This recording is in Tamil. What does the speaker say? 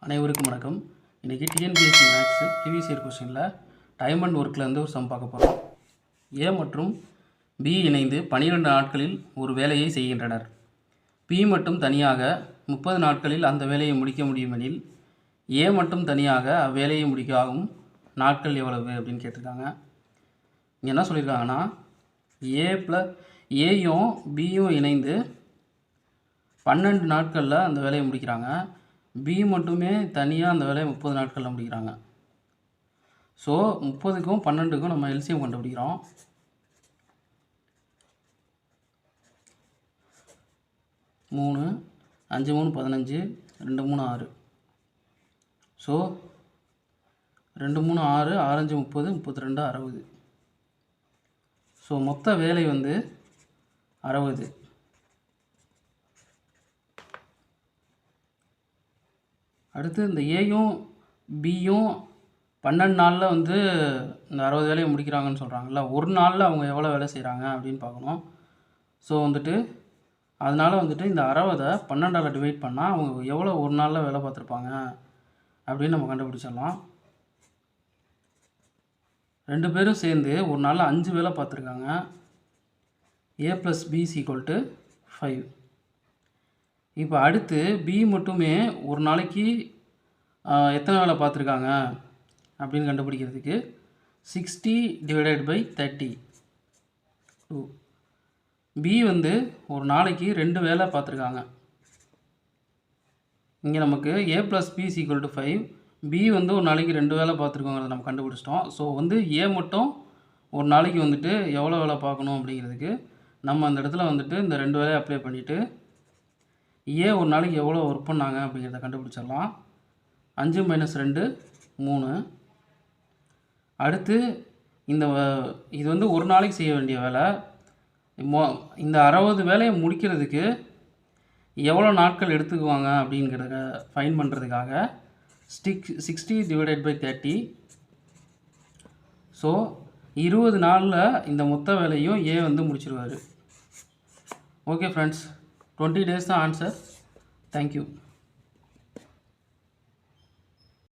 அனைவருக்கும் வணக்கம். இன்றைக்கி டிஎன்பிஎஸ்சி மேக்ஸ் ப்ரீவியஸ் இயர் கொஸ்டினில் டைம் அண்ட் ஒர்க்கில் ஒரு சம் பார்க்க போகிறோம். ஏ மற்றும் பி இணைந்து 12 நாட்களில் ஒரு வேலையை செய்கின்றனர். பி மட்டும் தனியாக 30 நாட்களில் அந்த வேலையை முடிக்க முடியுமெனில் ஏ மட்டும் தனியாக அவ்வேலையை முடிக்க ஆகும் நாட்கள் எவ்வளவு அப்படின்னு கேட்டிருக்காங்க. இங்கே என்ன சொல்லியிருக்காங்கன்னா ஏயும் பியும் இணைந்து 12 நாட்களில் அந்த வேலையை முடிக்கிறாங்க. பி மட்டுமே தனியாக அந்த வேலையை 30 நாட்களில் முடிக்கிறாங்க. ஸோ 30க்கும் 12க்கும் நம்ம எல்சிஎம் கண்டுபிடிக்கிறோம். மூணு 5 3 15 2 3 6. ஸோ 2 3 6 6 5 30 32 60. ஸோ மொத்த வேலை 60. அடுத்து இந்த ஏயும் பியும் 12 நாளில் இந்த 60 வேலையை முடிக்கிறாங்கன்னு சொல்கிறாங்கல்ல, ஒரு நாளில் அவங்க எவ்வளோ வேலை செய்கிறாங்க அப்படின்னு பார்க்கணும். ஸோ அதனால் இந்த 60 12ஆல் டிவைட் பண்ணால் அவங்க எவ்வளோ ஒரு நாளில் வேலை பார்த்துருப்பாங்க அப்படின்னு நம்ம கண்டுபிடிச்சிடலாம். 2 பேரும் சேர்ந்து ஒரு நாளில் 5 வேலை பார்த்துருக்காங்க. A + B = 5. இப்போ அடுத்து பி மட்டுமே ஒரு நாளைக்கு எத்தனை வேலை பார்த்துருக்காங்க அப்படின்னு கண்டுபிடிக்கிறதுக்கு 60 ÷ 30. பி ஒரு நாளைக்கு 2 வேலை பார்த்துருக்காங்க. இங்கே நமக்கு A + B = 5. பி ஒரு நாளைக்கு 2 வேலை பார்த்துருக்கோங்கிறத நம்ம கண்டுபிடிச்சிட்டோம். ஸோ ஏ மட்டும் ஒரு நாளைக்கு எவ்வளோ வேலை பார்க்கணும் அப்படிங்கிறதுக்கு நம்ம அந்த இடத்துல இந்த 2 வேலையை அப்ளை பண்ணிவிட்டு ஏ ஒரு நாளைக்கு எவ்வளோ ஒர்க் பண்ணாங்க அப்படிங்கிறத கண்டுபிடிச்சிடலாம். 5 - 2 3. அடுத்து இது ஒரு நாளைக்கு செய்ய வேண்டிய வேலை. இந்த 60 வேலையை முடிக்கிறதுக்கு எவ்வளோ நாட்கள் எடுத்துக்குவாங்க அப்படிங்கிறத ஃபைன் பண்ணுறதுக்காக 60 ÷ 30. ஸோ 20 நாளில் இந்த மொத்த வேலையும் ஏ முடிச்சிருவார். ஓகே ஃப்ரெண்ட்ஸ், 20 days தான் ஆன்சர். தேங்க்யூ.